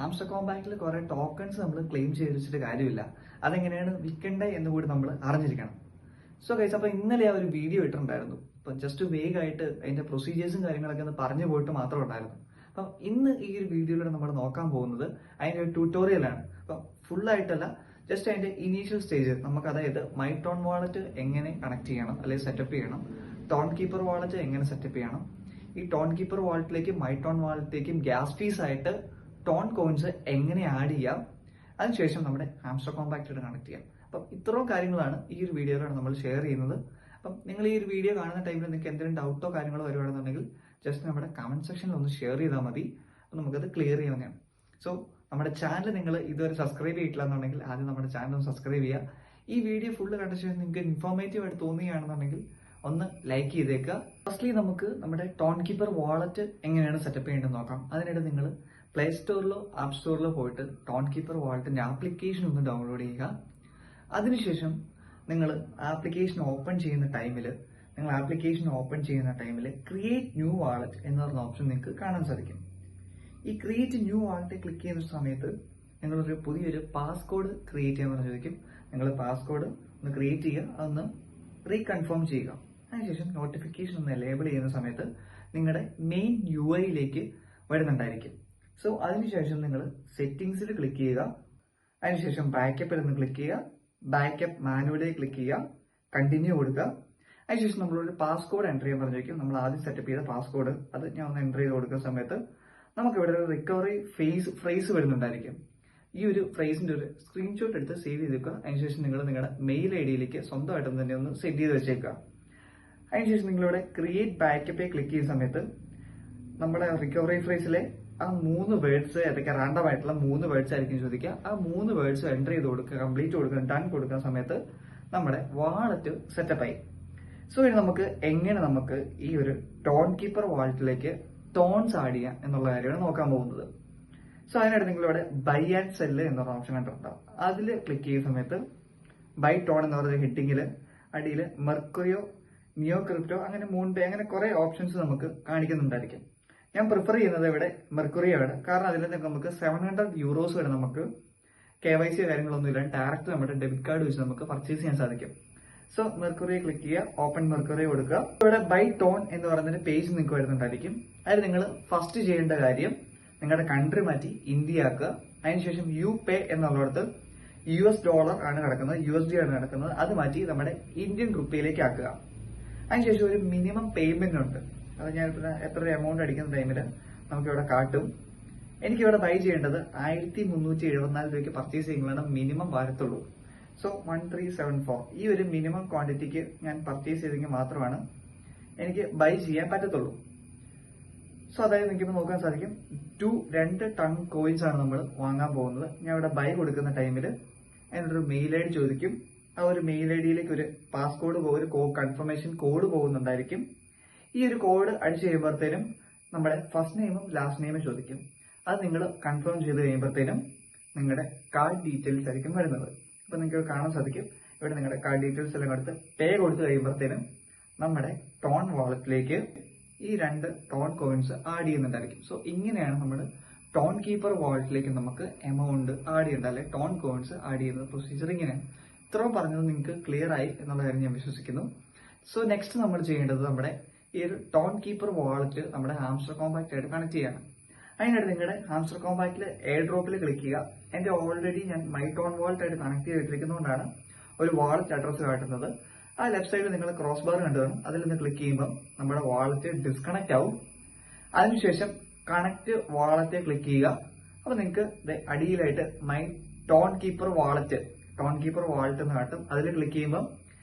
Hamster കോമ്പാക്റ്റിൽ കുറെ tokens നമ്മൾ claim ചെയ്ത് വെച്ചിട്ട് കാര്യമില്ല. അതെങ്ങനെയാണ് വിൽക്കേണ്ടത് എന്ന് കൂടി നമ്മൾ അറിഞ്ഞിരിക്കണം. സോ ഗൈസ്, അപ്പോൾ ഇന്നലെ ആ ഒരു വീഡിയോ ഇട്ടിട്ടുണ്ടായിരുന്നു. അപ്പം ജസ്റ്റ് വേഗമായിട്ട് അതിന്റെ പ്രൊസീജിയേഴ്സും കാര്യങ്ങളൊക്കെ ഒന്ന് പറഞ്ഞു പോയിട്ട് മാത്രം ഉണ്ടായിരുന്നു. അപ്പം ഇന്ന് ഈ ഒരു വീഡിയോയിലൂടെ നമ്മൾ നോക്കാൻ പോകുന്നത് അതിന്റെ ഒരു ട്യൂട്ടോറിയലാണ്. അപ്പം ഫുള്ളായിട്ടല്ല, ജസ്റ്റ് അതിന്റെ ഇനീഷ്യൽ സ്റ്റേജ് നമുക്ക്, അതായത് മൈ ടോൺ വാളറ്റ് എങ്ങനെ കണക്ട് ചെയ്യണം അല്ലെങ്കിൽ സെറ്റപ്പ് ചെയ്യണം, ടോൺ കീപ്പർ വാളറ്റ് എങ്ങനെ സെറ്റപ്പ് ചെയ്യണം, ഈ ടോൺ കീപ്പർ വാളറ്റിലേക്കും മൈ ടോൺ വാളറ്റിലേക്കും ഗ്യാസ് ഫീസ് ആയിട്ട് ടോൺ കോയിൻസ് എങ്ങനെ ആഡ് ചെയ്യാം, അതിനുശേഷം നമ്മുടെ ഹാംസ്റ്റർ കോമ്പാക്റ്റായിട്ട് കണക്ട് ചെയ്യാം. അപ്പം ഇത്രയും കാര്യങ്ങളാണ് ഈ ഒരു വീഡിയോയിലാണ് നമ്മൾ ഷെയർ ചെയ്യുന്നത്. അപ്പം നിങ്ങൾ ഈ ഒരു വീഡിയോ കാണുന്ന ടൈമിൽ നിങ്ങൾക്ക് എന്തെങ്കിലും ഡൗട്ടോ കാര്യങ്ങളോ വരുവാണെന്നുണ്ടെങ്കിൽ ജസ്റ്റ് നമ്മുടെ കമന്റ് സെക്ഷനിൽ ഒന്ന് ഷെയർ ചെയ്താൽ മതി. അപ്പം നമുക്കത് ക്ലിയർ ചെയ്യാവുന്നതാണ്. സോ നമ്മുടെ ചാനൽ നിങ്ങൾ ഇതുവരെ സബ്സ്ക്രൈബ് ചെയ്തിട്ടില്ല എന്നുണ്ടെങ്കിൽ ആദ്യം നമ്മുടെ ചാനൽ ഒന്ന് സബ്സ്ക്രൈബ് ചെയ്യുക. ഈ വീഡിയോ ഫുള്ള് കണ്ട ശേഷം നിങ്ങൾക്ക് ഇൻഫോർമേറ്റീവ് ആയിട്ട് തോന്നുകയാണെന്നുണ്ടെങ്കിൽ ഒന്ന് ലൈക്ക് ചെയ്തേക്കുക. ഫസ്റ്റ്ലി നമുക്ക് നമ്മുടെ ടോൺ കീപ്പർ വാളറ്റ് എങ്ങനെയാണ് സെറ്റപ്പ് ചെയ്യേണ്ടത് നോക്കാം. അതിനായിട്ട് നിങ്ങൾ പ്ലേ സ്റ്റോറിലോ ആപ്പ് സ്റ്റോറിലോ പോയിട്ട് ടോൺ കീപ്പർ വാളറ്റിന്റെ ആപ്ലിക്കേഷൻ ഒന്ന് ഡൗൺലോഡ് ചെയ്യുക. അതിനുശേഷം നിങ്ങൾ ആപ്ലിക്കേഷൻ ഓപ്പൺ ചെയ്യുന്ന ടൈമിൽ ക്രിയേറ്റ് ന്യൂ വാളറ്റ് എന്ന് പറഞ്ഞ ഓപ്ഷൻ നിങ്ങൾക്ക് കാണാൻ സാധിക്കും. ഈ ക്രിയേറ്റ് ന്യൂ വാളറ്റ് ക്ലിക്ക് ചെയ്യുന്ന സമയത്ത് നിങ്ങളൊരു പുതിയൊരു പാസ്കോഡ് ക്രിയേറ്റ് ചെയ്യാൻ പറഞ്ഞ് ചോദിക്കും. നിങ്ങൾ പാസ്കോഡ് ഒന്ന് ക്രിയേറ്റ് ചെയ്യുക, അതൊന്ന് റീകൺഫേം ചെയ്യുക. അതിനുശേഷം നോട്ടിഫിക്കേഷൻ ഒന്ന് എനേബിൾ ചെയ്യുന്ന സമയത്ത് നിങ്ങളുടെ മെയിൻ UI വരുന്നുണ്ടായിരിക്കും. സോ അതിനുശേഷം നിങ്ങൾ സെറ്റിംഗ്സിൽ ക്ലിക്ക് ചെയ്യുക. അതിനുശേഷം ബാക്കപ്പിൽ നിന്ന് ക്ലിക്ക് ചെയ്യുക, ബാക്കപ്പ് മാനുവലി ക്ലിക്ക് ചെയ്യുക, കണ്ടിന്യൂ കൊടുക്കുക. അതിനുശേഷം നമ്മളൊരു പാസ്കോഡ് എൻ്റർ ചെയ്യാൻ പറഞ്ഞിരിക്കും. നമ്മൾ ആദ്യം സെറ്റപ്പ് ചെയ്ത പാസ്കോഡ് അത് ഞാൻ ഒന്ന് എൻ്റർ ചെയ്ത് കൊടുക്കുന്ന സമയത്ത് നമുക്ക് ഇവിടെ ഒരു റിക്കവറി ഫ്രേസ് വരുന്നുണ്ടായിരിക്കും. ഈ ഒരു ഫ്രേസിന്റെ ഒരു സ്ക്രീൻഷോട്ട് എടുത്ത് സേവ് ചെയ്ത് വെക്കുക. അതിനുശേഷം നിങ്ങൾ നിങ്ങളുടെ മെയിൽ ID സ്വന്തമായിട്ട് തന്നെ ഒന്ന് സെറ്റ് ചെയ്ത് വെച്ചേക്കുക. അതിനുശേഷം നിങ്ങളിവിടെ ക്രിയേറ്റ് ബാക്കപ്പെ ക്ലിക്ക് ചെയ്യുന്ന സമയത്ത് നമ്മുടെ റിക്കവറി ഫ്രേസിലെ ആ 3 വേർഡ്സ് ഏതൊക്കെ റാൻഡം ആയിട്ടുള്ള 3 വേർഡ്സ് ആയിരിക്കും ചോദിക്കുക. ആ 3 വേർഡ്സ് എൻ്റർ ചെയ്ത് കൊടുക്കുക, കംപ്ലീറ്റ് കൊടുക്കുക, ഡൺ കൊടുക്കുന്ന സമയത്ത് നമ്മുടെ വാളറ്റ് സെറ്റപ്പായി. സോ ഇനി നമുക്ക് ഈ ഒരു ടോൺ കീപ്പർ വാളറ്റിലേക്ക് ടോൺസ് ആഡ് ചെയ്യാം എന്നുള്ള കാര്യമാണ് നോക്കാൻ പോകുന്നത്. സോ അതിനായിട്ട് നിങ്ങളിവിടെ ബൈ ആൻഡ് സെല്ല് എന്നൊരു ഓപ്ഷൻ കണ്ടിട്ടുണ്ടാവും. അതിൽ ക്ലിക്ക് ചെയ്യുന്ന സമയത്ത് ബൈ ടോൺ എന്ന് പറയുന്ന ഹെഡിങ്ങിൽ അടിയിൽ മെർക്കുറിയോ, നിയോ ക്രിപ്റ്റോ, അങ്ങനെ മൂൺപേ, അങ്ങനെ കുറെ ഓപ്ഷൻസ് നമുക്ക് കാണിക്കുന്നുണ്ടായിരിക്കും. ഞാൻ പ്രിഫർ ചെയ്യുന്നത് ഇവിടെ മെർക്കുറിയോ ആണ്. കാരണം അതിൽ നമുക്ക് 700 euros വരെ നമുക്ക് KYC കാര്യങ്ങളൊന്നും ഇല്ല, ഡയറക്റ്റ് നമ്മുടെ ഡെബിറ്റ് കാർഡ് വെച്ച് നമുക്ക് പർച്ചേസ് ചെയ്യാൻ സാധിക്കും. സോ മെർക്കുറിയോ ക്ലിക്ക് ചെയ്യുക, ഓപ്പൺ മെർക്കുറിയോ കൊടുക്കുക. ഇവിടെ ബൈ ടോൺ എന്ന് പറയുന്ന പേജ് നിങ്ങൾക്ക് വരുന്നുണ്ടായിരിക്കും. അതിൽ നിങ്ങൾ ഫസ്റ്റ് ചെയ്യേണ്ട കാര്യം നിങ്ങളുടെ കൺട്രി മാറ്റി ഇന്ത്യ ആക്കുക. അതിനുശേഷം UPay എന്നുള്ളിടത്ത് US ആണ് കിടക്കുന്നത്, USD ആണ് കിടക്കുന്നത്. അത് മാറ്റി നമ്മുടെ ഇന്ത്യൻ റുപ്പിയിലേക്ക് ആക്കുക. അതിനുശേഷം ഒരു മിനിമം പേയ്മെന്റ് ഉണ്ട്. അത് ഞാൻ എത്ര എമൗണ്ട് അടിക്കുന്ന ടൈമിൽ നമുക്കിവിടെ കാട്ടും. എനിക്കിവിടെ ബൈ ചെയ്യേണ്ടത് 1374 രൂപയ്ക്ക് പർച്ചേസ് ചെയ്യുമ്പോഴാണ് മിനിമം വരത്തുള്ളൂ. സോ 1374 ഈ ഒരു മിനിമം ക്വാണ്ടിറ്റിക്ക് ഞാൻ പർച്ചേസ് ചെയ്തെങ്കിൽ മാത്രമാണ് എനിക്ക് ബൈ ചെയ്യാൻ പറ്റത്തുള്ളൂ. സോ അതായത് നിങ്ങൾക്ക് നോക്കാൻ സാധിക്കും 2 ടൺ കോയിൻസ് ആണ് നമ്മൾ വാങ്ങാൻ പോകുന്നത്. ഞാൻ ഇവിടെ ബൈ കൊടുക്കുന്ന ടൈമിൽ അതിനൊരു മെയിൽ ID ചോദിക്കും. ആ ഒരു മെയിൽ IDയിലേക്ക് ഒരു പാസ്കോഡ്, ഒരു കൺഫർമേഷൻ കോഡ് പോകുന്നുണ്ടായിരിക്കും. ഈ ഒരു കോഡ് അടിച്ചു കഴിയുമ്പോഴത്തേനും നമ്മുടെ ഫസ്റ്റ് നെയിമും ലാസ്റ്റ് നെയിമും ചോദിക്കും. അത് നിങ്ങൾ കൺഫേം ചെയ്ത് കഴിയുമ്പോഴത്തേനും നിങ്ങളുടെ കാർഡ് ഡീറ്റെയിൽസ് ആയിരിക്കും വരുന്നത്. അപ്പൊ നിങ്ങൾക്ക് കാണാൻ സാധിക്കും ഇവിടെ നിങ്ങളുടെ കാർഡ് ഡീറ്റെയിൽസ് എല്ലാം എടുത്ത് പേ കൊടുത്തു കഴിയുമ്പോഴത്തേനും നമ്മുടെ ടോൺ വാളറ്റിലേക്ക് ഈ 2 ടോൺ കോയിൻസ് ആഡ് ചെയ്യുന്നുണ്ടായിരിക്കും. സോ ഇങ്ങനെയാണ് നമ്മുടെ ടോൺ കീപ്പർ വാളറ്റിലേക്ക് നമുക്ക് എമൗണ്ട് ആഡ് ചെയ്യേണ്ട, അല്ലെ ടോൺ കോയിൻസ് ആഡ് ചെയ്യുന്ന പ്രൊസീജിയർ ഇങ്ങനെയാണ്. ഇത്രയും പറഞ്ഞത് നിങ്ങൾക്ക് ക്ലിയർ ആയി എന്നുള്ള കാര്യം ഞാൻ വിശ്വസിക്കുന്നു. സോ നെക്സ്റ്റ് നമ്മൾ ചെയ്യേണ്ടത് നമ്മുടെ ഈ ഒരു ടോൺ കീപ്പർ വാളറ്റ് നമ്മുടെ ഹാംസ്റ്റർ കോമ്പാക്റ്റ് ആയിട്ട് കണക്ട് ചെയ്യണം. അതിനായിട്ട് നിങ്ങളുടെ ഹാംസ്റ്റർ കോമ്പാക്റ്റിൽ എയർ ഡ്രോപ്പിൽ ക്ലിക്ക് ചെയ്യുക. എന്റെ ഓൾറെഡി ഞാൻ മൈ ടോൺ വാളറ്റ് ആയിട്ട് കണക്ട് ചെയ്തിട്ടിരിക്കുന്നതുകൊണ്ടാണ് ഒരു വാളറ്റ് അഡ്രസ് കാട്ടുന്നത്. ആ ലെഫ്റ്റ് സൈഡിൽ നിങ്ങൾ ക്രോസ് ബാർ കണ്ടുവരും. അതിൽ നിന്ന് ക്ലിക്ക് ചെയ്യുമ്പോൾ നമ്മുടെ വാളറ്റ് ഡിസ്കണക്ട് ആവും. അതിനുശേഷം കണക്ട് വാളറ്റ് ക്ലിക്ക് ചെയ്യുക. അപ്പൊ നിങ്ങൾക്ക് അടിയിലായിട്ട് മൈ ടോൺ കീപ്പർ വാളറ്റ് എന്ന് കാട്ടും. അതിൽ ക്ലിക്ക് ചെയ്യുമ്പോൾ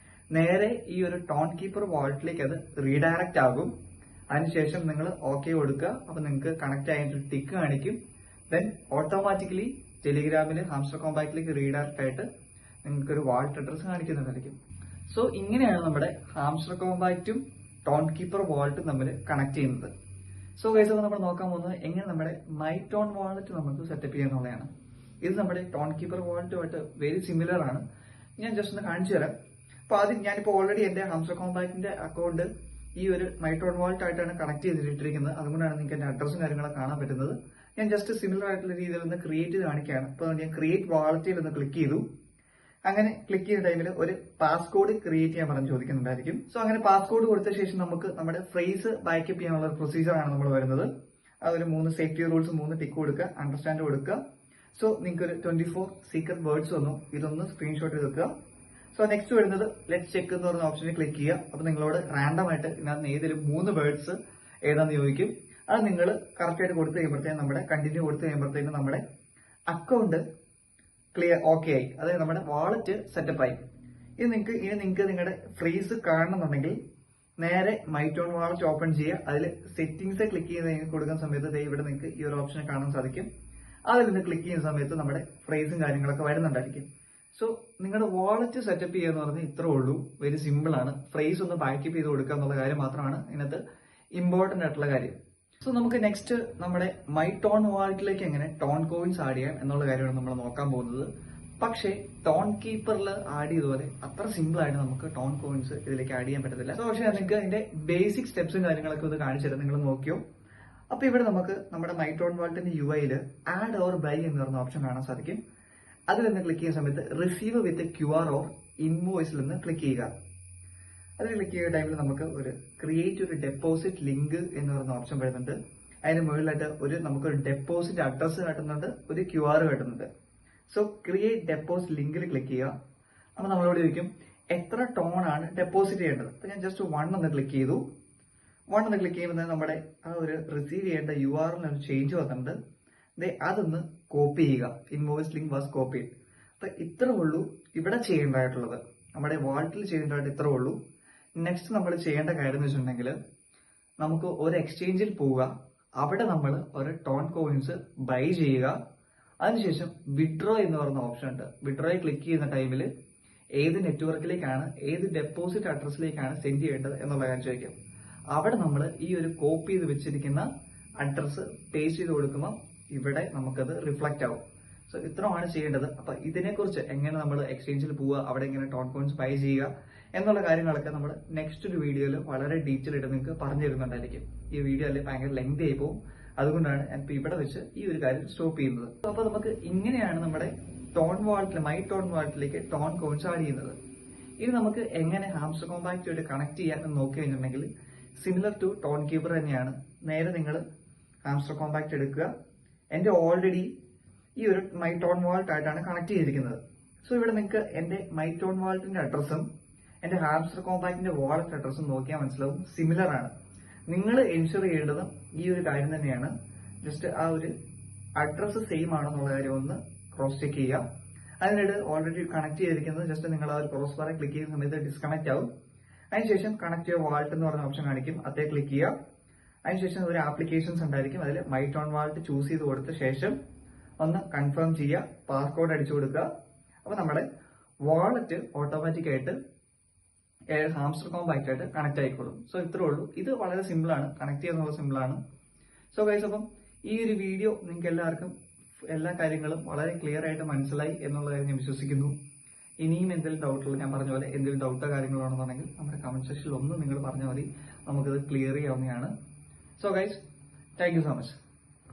നേരെ ഈ ഒരു ടോൺ കീപ്പർ വാളറ്റിലേക്ക് അത് റീഡയറക്റ്റ് ആകും. അതിനുശേഷം നിങ്ങൾ ഓക്കെ കൊടുക്കുക. അപ്പൊ നിങ്ങൾക്ക് കണക്ട് ആയിട്ട് ടിക്ക് കാണിക്കും. ദെൻ ഓട്ടോമാറ്റിക്കലി ടെലിഗ്രാമിൽ ഹാംസ്റ്റർ കോമ്പാക്റ്റിലേക്ക് റീഡയറക്റ്റ് ആയിട്ട് നിങ്ങൾക്ക് ഒരു വാളറ്റ് അഡ്രസ് കാണിക്കുന്നതായിരിക്കും. സോ ഇങ്ങനെയാണ് നമ്മുടെ ഹാംസ്റ്റർ കോമ്പാക്റ്റും ടോൺ കീപ്പർ വാളറ്റും തമ്മിൽ കണക്ട് ചെയ്യുന്നത്. സോ ഗൈസ്, അപ്പോൾ നമ്മൾ നോക്കാൻ പോകുന്നത് എങ്ങനെ നമ്മുടെ മൈ ടോൺ വാളറ്റ് നമുക്ക് സെറ്റപ്പ് ചെയ്യാന്നുള്ളതാണ്. ഇത് നമ്മുടെ ടോൺ കീപ്പർ വാളറ്റുമായിട്ട് വെരി സിമിലർ ആണ്. ഞാൻ ജസ്റ്റ് ഒന്ന് കാണിച്ചു തരാം. അപ്പൊ ആദ്യം ഞാനിപ്പോൾ ഓൾറെഡി എന്റെ ഹാംസ്റ്റർ കോമ്പാക്റ്റിന്റെ അക്കൗണ്ട് ഈ ഒരു മൈ ടോൺ വാളറ്റ് ആയിട്ടാണ് കണക്ട് ചെയ്തിട്ടിരിക്കുന്നത്. അതുകൊണ്ടാണ് നിങ്ങൾക്ക് എന്റെ അഡ്രസ്സും കാര്യങ്ങളൊക്കെ കാണാൻ പറ്റുന്നത്. ഞാൻ ജസ്റ്റ് സിമിലർ ആയിട്ടുള്ള രീതിയിൽ ഒന്ന് ക്രിയേറ്റ് ചെയ്ത് കാണിക്കുകയാണ്. അപ്പോൾ ഞാൻ ക്രിയേറ്റ് വാളറ്റിൽ ഒന്ന് ക്ലിക്ക് ചെയ്തു. അങ്ങനെ ക്ലിക്ക് ചെയ്യുന്ന ടൈമിൽ ഒരു പാസ്കോഡ് ക്രിയേറ്റ് ചെയ്യാൻ പറഞ്ഞ് ചോദിക്കുന്നുണ്ടായിരിക്കും. സോ അങ്ങനെ പാസ്കോഡ് കൊടുത്ത ശേഷം നമുക്ക് നമ്മുടെ ഫ്രേസ് ബാക്കപ്പ് ചെയ്യാനുള്ള പ്രൊസീജിയർ ആണ് നമ്മൾ വരുന്നത്. അതൊരു 3 സേഫ്റ്റി റൂൾസ് 3 ടിക്ക് കൊടുക്കുക, അണ്ടർസ്റ്റാൻഡ് കൊടുക്കുക. സോ നിങ്ങൾക്ക് ഒരു 24 സീക്രട്ട് വേർഡ്സ് വന്നു. ഇതൊന്ന് സ്ക്രീൻഷോട്ട് ചെയ്ത് വെക്കുക. സോ നെക്സ്റ്റ് വരുന്നത് ലെറ്റ് ചെക്ക് എന്ന് പറയുന്ന ഓപ്ഷനിൽ ക്ലിക്ക് ചെയ്യുക. അപ്പൊ നിങ്ങളോട് റാൻഡം ആയിട്ട് ഇതിനകത്ത് ഏതെങ്കിലും 3 വേർഡ്സ് ഏതാന്ന് ചോദിക്കും. അത് നിങ്ങൾ കറക്റ്റ് ആയിട്ട് കൊടുത്തു കഴിയുമ്പോഴത്തേക്കും നമ്മുടെ കണ്ടിന്യൂ കൊടുത്തു കഴിയുമ്പോഴത്തേക്കും നമ്മുടെ അക്കൗണ്ട് ക്ലിയർ ഓക്കെ ആയി. അതായത് നമ്മുടെ വാളറ്റ് സെറ്റപ്പ് ആയി. ഇനി നിങ്ങൾക്ക് നിങ്ങളുടെ ഫ്രീസ് കാണണമെന്നുണ്ടെങ്കിൽ നേരെ മൈറ്റോൺ വാളറ്റ് ഓപ്പൺ ചെയ്യുക. അതിൽ സെറ്റിംഗ്സ് ക്ലിക്ക് ചെയ്ത് കൊടുക്കുന്ന സമയത്ത് ഇവിടെ നിങ്ങൾക്ക് ഈ ഒരു ഓപ്ഷൻ കാണാൻ സാധിക്കും. അതിൽ നിന്ന് ക്ലിക്ക് ചെയ്യുന്ന സമയത്ത് നമ്മുടെ ഫ്രേസും കാര്യങ്ങളൊക്കെ വരുന്നുണ്ടായിരിക്കും. സോ നിങ്ങളുടെ വാളറ്റ് സെറ്റപ്പ് ചെയ്യുക എന്ന് പറഞ്ഞാൽ ഇത്രേ ഉള്ളൂ. വെരി സിമ്പിൾ ആണ്. ഫ്രേസ് ഒന്ന് ബാക്കപ്പ് ചെയ്ത് കൊടുക്കുക എന്നുള്ള കാര്യം മാത്രമാണ് ഇതിനകത്ത് ഇമ്പോർട്ടന്റ് ആയിട്ടുള്ള കാര്യം. സോ നമുക്ക് നെക്സ്റ്റ് നമ്മുടെ മൈ ടോൺ വാളറ്റിലേക്ക് എങ്ങനെ ടോൺ കോയിൻസ് ആഡ് ചെയ്യാം എന്നുള്ള കാര്യമാണ് നമ്മൾ നോക്കാൻ പോകുന്നത്. പക്ഷേ ടോൺ കീപ്പറിൽ ആഡ് ചെയ്തതുപോലെ അത്ര സിമ്പിൾ ആയിട്ട് നമുക്ക് ടോൺ കോയിൻസ് ഇതിലേക്ക് ആഡ് ചെയ്യാൻ പറ്റത്തില്ല. സോ പക്ഷേ നിങ്ങൾക്ക് അതിന്റെ ബേസിക് സ്റ്റെപ്സും കാര്യങ്ങളൊക്കെ ഒന്ന് കാണിച്ചു തരാം. നിങ്ങൾ നോക്കിയോ? അപ്പൊ ഇവിടെ നമുക്ക് നമ്മുടെ മൈ ടോൺ വാളറ്റിന്റെ യുഐയിൽ ആഡ് ഓർ ബൈ എന്ന് പറഞ്ഞ ഓപ്ഷൻ കാണാൻ സാധിക്കും. അതിൽ നിന്ന് ക്ലിക്ക് ചെയ്യുന്ന സമയത്ത് റിസീവ് വിത്ത് QR ഓർ ഇൻവോയ്സിൽ നിന്ന് ക്ലിക്ക് ചെയ്യുക. അതിൽ ക്ലിക്ക് ചെയ്യുന്ന ടൈമിൽ നമുക്ക് ഒരു ക്രിയേറ്റ് ഒരു ഡെപ്പോസിറ്റ് ലിങ്ക് എന്ന് പറയുന്ന ഓപ്ഷൻ വരുന്നുണ്ട്. അതിന് മുകളിലായിട്ട് നമുക്കൊരു ഡെപ്പോസിറ്റ് അഡ്രസ്സ് കാട്ടുന്നുണ്ട്, ഒരു QR കാട്ടുന്നുണ്ട്. സോ ക്രിയേറ്റ് ഡെപ്പോസിറ്റ് ലിങ്കിൽ ക്ലിക്ക് ചെയ്യുക. അപ്പൊ നമ്മളോട് ചോദിക്കും എത്ര ടോൺ ആണ് ഡെപ്പോസിറ്റ് ചെയ്യേണ്ടത്. അപ്പൊ ഞാൻ ജസ്റ്റ് 1 ഒന്ന് ക്ലിക്ക് ചെയ്തു. 1 ഒന്ന് ക്ലിക്ക് ചെയ്യുമ്പോൾ നമ്മുടെ ആ ഒരു റിസീവ് ചെയ്യേണ്ട URL ഒരു ചേഞ്ച് വന്നിട്ടുണ്ട്. അതൊന്ന് കോപ്പി ചെയ്യുക. Invoice link was Covid. അപ്പൊ ഇത്രേ ഉള്ളൂ ഇവിടെ ചെയ്യേണ്ടതായിട്ടുള്ളത്. നമ്മുടെ വാളറ്റിൽ ചെയ്യേണ്ടതായിട്ട് ഇത്രേ ഉള്ളൂ. നെക്സ്റ്റ് നമ്മൾ ചെയ്യേണ്ട കാര്യം എന്ന് വെച്ചിട്ടുണ്ടെങ്കിൽ നമുക്ക് ഒരു എക്സ്ചേഞ്ചിൽ പോവുക. അവിടെ നമ്മൾ ഒരു ടോൺ കോയിൻസ് ബൈ ചെയ്യുക. അതിനുശേഷം വിഡ്രോ എന്ന് പറയുന്ന ഓപ്ഷൻ ഉണ്ട്. വിഡ്രോയിൽ ക്ലിക്ക് ചെയ്യുന്ന ടൈമിൽ ഏത് നെറ്റ്വർക്കിലേക്കാണ് ഏത് ഡെപ്പോസിറ്റ് അഡ്രസ്സിലേക്കാണ് സെൻഡ് ചെയ്യേണ്ടത് എന്നുള്ള കാര്യം ചോദിക്കും. അവിടെ നമ്മൾ ഈ ഒരു കോപ്പി ചെയ്ത് വെച്ചിരിക്കുന്ന അഡ്രസ്സ് പേസ്റ്റ് ചെയ്ത് കൊടുക്കുമ്പോൾ ഇവിടെ നമുക്കത് റിഫ്ലക്റ്റ് ആവും. സോ ഇത്രയാണ് ചെയ്യേണ്ടത്. അപ്പൊ ഇതിനെക്കുറിച്ച് എങ്ങനെ നമ്മൾ എക്സ്ചേഞ്ചിൽ പോവുക, അവിടെ എങ്ങനെ ടോൺ കോയിൻസ് ബൈ ചെയ്യുക എന്നുള്ള കാര്യങ്ങളൊക്കെ നമ്മൾ നെക്സ്റ്റ് ഒരു വീഡിയോയിൽ വളരെ ഡീറ്റെയിൽ ആയിട്ട് നിങ്ങൾക്ക് പറഞ്ഞു തരുന്നുണ്ടായിരിക്കും. ഈ വീഡിയോ അല്ലെ ഭയങ്കര ലെങ്തി ആയി പോകും. അതുകൊണ്ടാണ് ഞാൻ ഇവിടെ വെച്ച് ഈ ഒരു കാര്യം സ്റ്റോപ്പ് ചെയ്യുന്നത്. അപ്പൊ നമുക്ക് ഇങ്ങനെയാണ് നമ്മുടെ ടോൺ വാളറ്റിൽ മൈ ടോൺ വാളറ്റിലേക്ക് ടോൺ കോയിൻസ് ആഡ് ചെയ്യുന്നത്. ഇനി നമുക്ക് എങ്ങനെ ഹാംസ്റ്റർ കോമ്പാക്റ്റുമായിട്ട് കണക്ട് ചെയ്യാൻ നോക്കി കഴിഞ്ഞിട്ടുണ്ടെങ്കിൽ സിമിലർ ടു ടോൺ കീപ്പർ തന്നെയാണ്. നേരെ നിങ്ങൾ ഹാംസ്റ്റർ കോമ്പാക്റ്റ് എടുക്കുക. എന്റെ ഓൾറെഡി ഈ ഒരു മൈ ടോൺ വാളറ്റ് ആയിട്ടാണ് കണക്ട് ചെയ്തിരിക്കുന്നത്. സോ ഇവിടെ നിങ്ങൾക്ക് എന്റെ മൈ ടോൺ വാളറ്റിന്റെ അഡ്രസ്സും എന്റെ ഹാംസ്റ്റർ കോമ്പാക്റ്റിന്റെ വാളറ്റ് അഡ്രസ്സും നോക്കിയാൽ മനസ്സിലാവും സിമിലർ ആണ്. നിങ്ങൾ എൻഷുർ ചെയ്യേണ്ടതും ഈ ഒരു കാര്യം തന്നെയാണ്. ജസ്റ്റ് ആ ഒരു അഡ്രസ്സ് സെയിം ആണെന്നുള്ള കാര്യം ഒന്ന് ക്രോസ് ചെക്ക് ചെയ്യുക. അതിനായിട്ട് ഓൾറെഡി കണക്ട് ചെയ്തിരിക്കുന്നത് ജസ്റ്റ് നിങ്ങൾ ആ ഒരു ക്രോസ് ബാറെ ക്ലിക്ക് ചെയ്യുന്ന സമയത്ത് ഡിസ്കണക്ട് ആവും. അതിനുശേഷം കണക്ട് യുവർ വാളറ്റ് എന്ന് പറയുന്ന ഓപ്ഷൻ കാണിക്കും. അതേ ക്ലിക്ക് ചെയ്യുക. അതിനുശേഷം ഒരു ആപ്ലിക്കേഷൻസ് ഉണ്ടായിരിക്കും. അതിൽ മൈ ടോൺ വാളറ്റ് ചൂസ് ചെയ്ത് കൊടുത്ത ശേഷം ഒന്ന് കൺഫേം ചെയ്യുക. പാസ്കോഡ് അടിച്ചു കൊടുക്കുക. അപ്പൊ നമ്മുടെ വാളറ്റ് ഓട്ടോമാറ്റിക് ആയിട്ട് ഹാംസ്റ്റർ കോമ്പാക്റ്റ് ആയിട്ട് കണക്ട് ആയിക്കോളും. സോ ഇത്രേ ഉള്ളൂ. ഇത് വളരെ സിമ്പിൾ ആണ്. കണക്ട് ചെയ്യുന്നത് സിമ്പിൾ ആണ്. സോ ഗൈസ്, അപ്പം ഈ ഒരു വീഡിയോ നിങ്ങൾക്ക് എല്ലാവർക്കും എല്ലാ കാര്യങ്ങളും വളരെ ക്ലിയർ ആയിട്ട് മനസ്സിലായി എന്നുള്ള കാര്യം ഞാൻ വിശ്വസിക്കുന്നു. ഇനിയും എന്തെങ്കിലും ഡൗട്ടുള്ള ഞാൻ പറഞ്ഞ പോലെ എന്തെങ്കിലും ഡൗട്ടോ കാര്യങ്ങളാണെന്നുണ്ടെങ്കിൽ നമ്മുടെ കമന്റ് സെക്ഷനിൽ ഒന്ന് നിങ്ങൾ പറഞ്ഞാൽ മതി. നമുക്കത് ക്ലിയർ ചെയ്യാവുന്നതാണ്. So guys, thank you so much.